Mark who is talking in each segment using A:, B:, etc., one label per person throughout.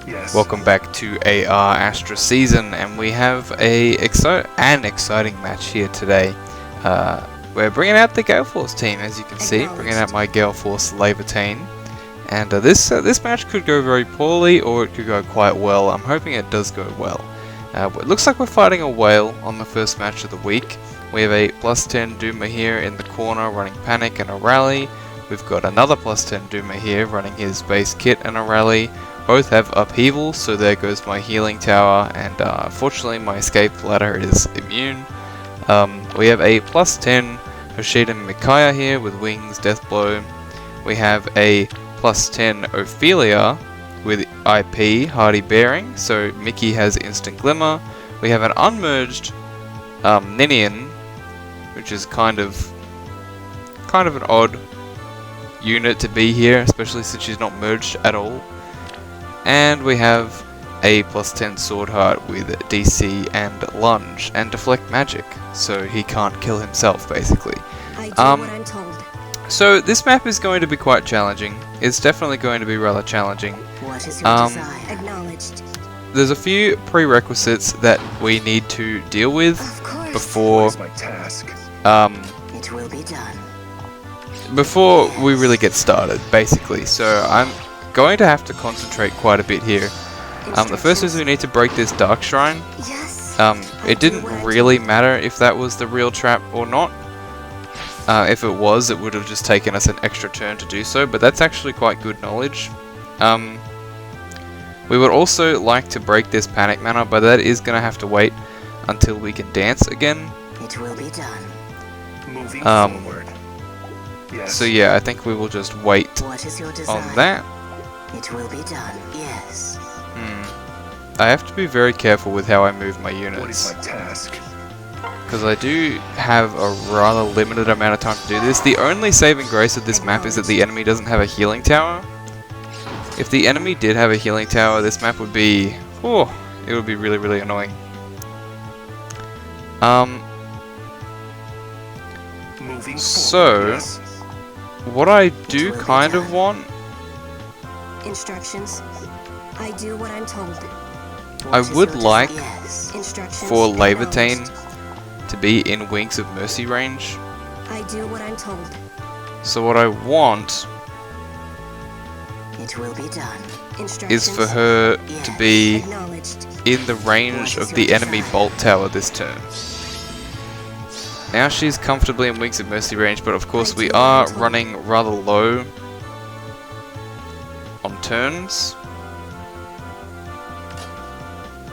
A: Yes.
B: Welcome back to AR Astra season, and we have an exciting match here today. We're bringing out the Gale Force team, as you can see, bringing out my Gale Force Levitain. And this match could go very poorly, or it could go quite well. I'm hoping it does go well. It looks like we're fighting a whale on the first match of the week. We have a +10 Duma here in the corner running Panic and a Rally. We've got another +10 Duma here running his base kit and a Rally. Both have upheaval, so there goes my healing tower, and fortunately my escape ladder is immune. We have a +10 Hoshida Micaiah here with wings, Deathblow. We have a +10 Ophelia with IP, Hardy Bearing, so Mickey has Instant Glimmer. We have an unmerged Ninian, which is kind of an odd unit to be here, especially since she's not merged at all. And we have a +10 Swordheart with DC and Lunge and Deflect Magic, so he can't kill himself basically.
C: I do what I'm told.
B: So this map is going to be quite challenging. It's definitely going to be rather challenging.
C: What is your desire? Acknowledged.
B: There's a few prerequisites that we need to deal with
C: Of course.
B: before
A: What is my task?
C: It will be done.
B: before we really get started, basically. So I'm going to have to concentrate quite a bit here. The first is we need to break this Dark Shrine.
C: Yes.
B: It didn't really matter if that was the real trap or not. If it was, it would have just taken us an extra turn to do so, but that's actually quite good knowledge. We would also like to break this Panic Mana, but that is going to have to wait until we can dance again.
C: It will be done.
A: Moving forward. Yes.
B: So yeah, I think we will just wait
C: What is your desire?
B: on that.
C: It will be done. Yes.
B: I have to be very careful with how I move my
A: What is
B: units,
A: my task?
B: because I do have a rather limited amount of time to do this. The only saving grace of this map is that the enemy doesn't have a healing tower. If the enemy did have a healing tower, this map would be, it would be really, really annoying.
A: Moving
B: So,
A: forward. Yes.
B: what I do kind of want,
C: Instructions. I do what I'm told.
B: I
C: What is
B: would
C: your
B: like
C: yes. Instructions.
B: for Levitain
C: Acknowledged.
B: to be in Wings of Mercy range.
C: I do what I'm told.
B: So what I want
C: It will be done. Instructions.
B: is for her to
C: Yes.
B: be
C: Acknowledged.
B: in the range of the enemy Bolt Tower this turn. Now she's comfortably in Wings of Mercy range, but of course we are running rather low on turns.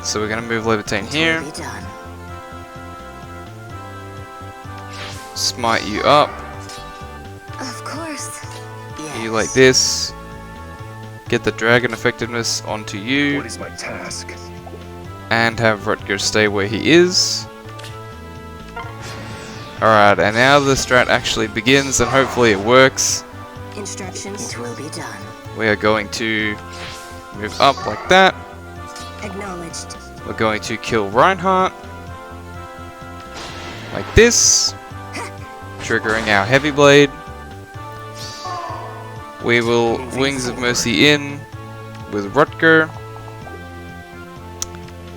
B: So we're going to move Levitain
C: It
B: here,
C: will be done.
B: smite you up,
C: Of course. Yes.
B: you like this, get the dragon effectiveness onto you,
A: What is my task?
B: and have Rutger stay where he is. Alright, and now the strat actually begins, and hopefully it works.
C: Instructions. It will be done.
B: We are going to move up like that.
C: Acknowledged.
B: We're going to kill Reinhardt. Like this. Triggering our Heavy Blade. We will Wings of Mercy in with Rutger.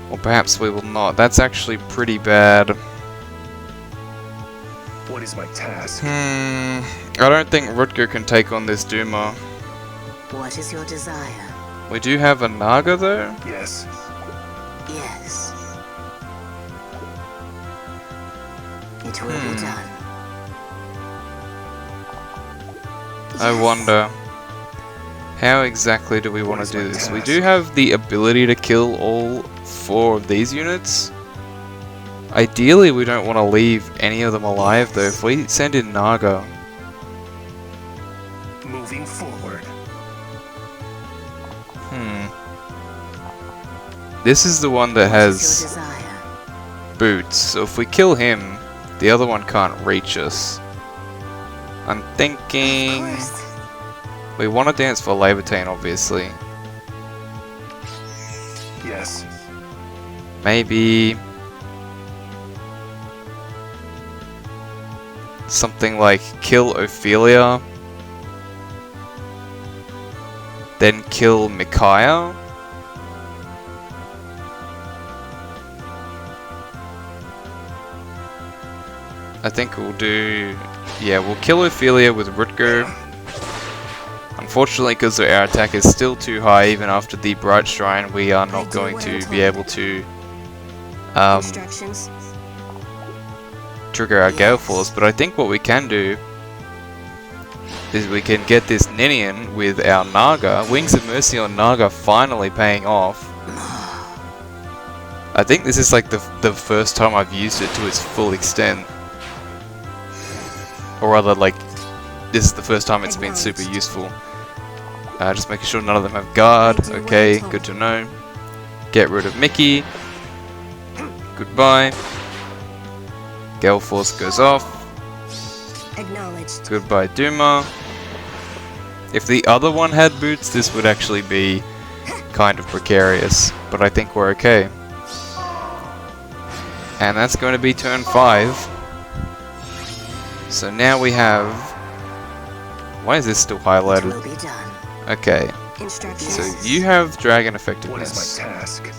B: Or perhaps we will not. That's actually pretty bad.
A: What is my task?
B: I don't think Rutger can take on this Duma.
C: What is your desire?
B: We do have a Naga though.
A: Yes.
C: Yes. It will be done.
B: I wonder, how exactly do we want to do this? We do have the ability to kill all 4 of these units. Ideally, we don't want to leave any of them alive though. If we send in Naga,
A: Moving forward.
B: this is the one that
C: What is
B: has
C: your desire?
B: boots, so if we kill him, the other one can't reach us. I'm
C: Of
B: thinking
C: course.
B: we want to dance for Levitain, obviously.
A: Yes.
B: Maybe something like kill Ophelia, then kill Micaiah, I think we'll do... Yeah, we'll kill Ophelia with Rutger. Unfortunately, because our attack is still too high, even after the Bright Shrine, we are not going to be able to
C: Instructions.
B: trigger our Gale Force. But I think what we can do is we can get this Ninian with our Naga. Wings of Mercy on Naga finally paying off. I think this is like the first time I've used it to its full extent. Or rather, like, this is the first time it's been super useful. Just making sure none of them have guard. Okay, good to know. Get rid of Mickey. Goodbye. Gale Force goes off.
C: Acknowledged.
B: Goodbye, Duma. If the other one had boots, this would actually be kind of precarious. But I think we're okay. And that's going to be turn 5. So now we have... Why is this still highlighted?
C: Will be done.
B: Okay,
C: Instructions.
B: so you have dragon
A: What is
B: effectiveness.
A: my task?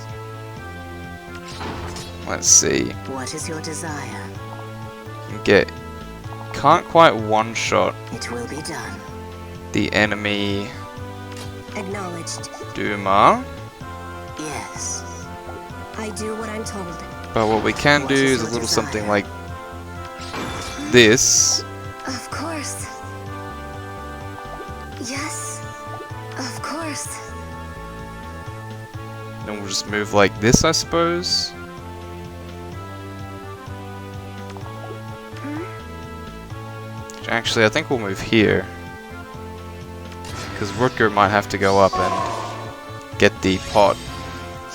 B: Let's see.
C: What is your desire?
B: Get... Can't quite one-shot
C: It will be done.
B: the enemy
C: Acknowledged.
B: Duma.
C: Yes. I do what I'm told.
B: But what we can do is a little something like this.
C: Of course. Yes. Of course.
B: And we'll just move like this, I suppose. Actually, I think we'll move here. Because Rutger might have to go up and get the pot.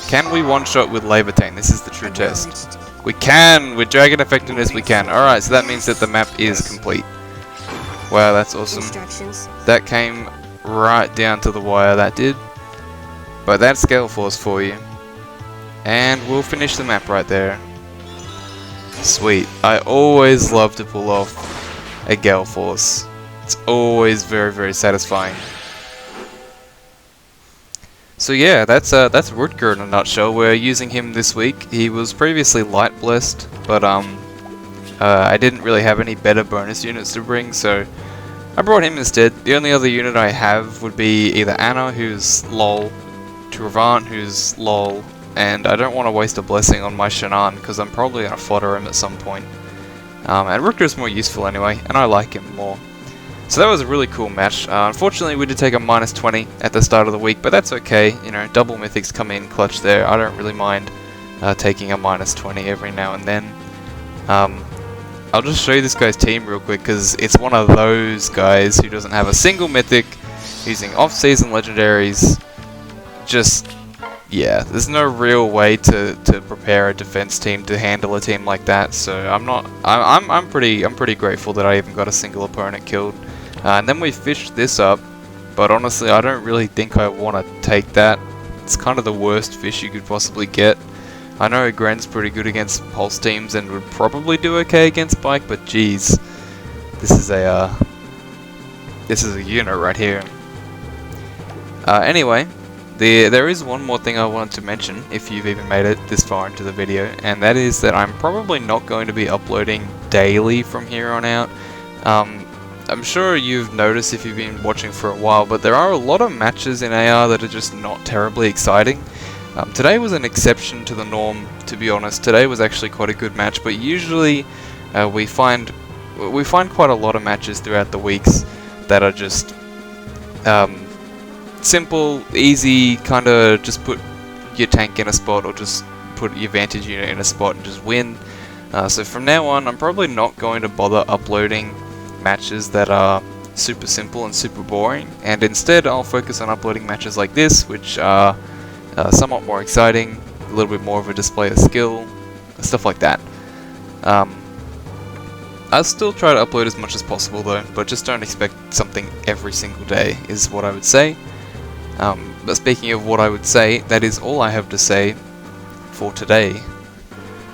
B: Can we one-shot with Levitain? This is the true test.
C: Acknowledged.
B: We can! With Dragon Effectiveness we can. Alright, so that means that the map is complete. Wow, that's awesome.
C: Instructions.
B: That came right down to the wire, that did. But that's Gale Force for you. And we'll finish the map right there. Sweet. I always love to pull off a Gale Force. It's always very, very satisfying. So yeah, that's Rutger in a nutshell. We're using him this week. He was previously Light Blessed, but I didn't really have any better bonus units to bring, so I brought him instead. The only other unit I have would be either Anna, who's LOL, Travant, who's LOL, and I don't want to waste a blessing on my Shannon, because I'm probably going to fodder him at some point. And Rutger's more useful anyway, and I like him more. So that was a really cool match. Unfortunately, we did take a -20 at the start of the week, but that's okay. You know, double mythics come in clutch there. I don't really mind taking a -20 every now and then. I'll just show you this guy's team real quick, because it's one of those guys who doesn't have a single mythic, using off-season legendaries. Just, yeah, there's no real way to prepare a defense team to handle a team like that. So I'm pretty grateful that I even got a single opponent killed. And then we fished this up, but honestly, I don't really think I want to take that. It's kind of the worst fish you could possibly get. I know Gren's pretty good against pulse teams and would probably do okay against Bike, but geez, this is a unit right here. Anyway, there is one more thing I wanted to mention, if you've even made it this far into the video, and that is that I'm probably not going to be uploading daily from here on out. I'm sure you've noticed if you've been watching for a while, but there are a lot of matches in AR that are just not terribly exciting. Today was an exception to the norm, to be honest. Today was actually quite a good match, but usually we find quite a lot of matches throughout the weeks that are just simple, easy, kind of just put your tank in a spot or just put your Vantage unit in a spot and just win. So from now on, I'm probably not going to bother uploading matches that are super simple and super boring, and instead I'll focus on uploading matches like this, which are somewhat more exciting, a little bit more of a display of skill, stuff like that. I'll still try to upload as much as possible though, but just don't expect something every single day is what I would say. But speaking of what I would say, that is all I have to say for today.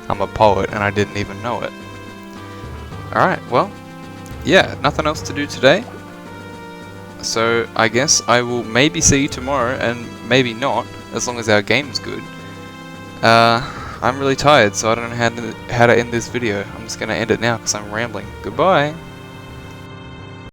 B: I'm a poet and I didn't even know it. Alright, well, yeah, nothing else to do today. So I guess I will maybe see you tomorrow, and maybe not, as long as our game's good. I'm really tired, so I don't know how to end this video. I'm just going to end it now because I'm rambling. Goodbye.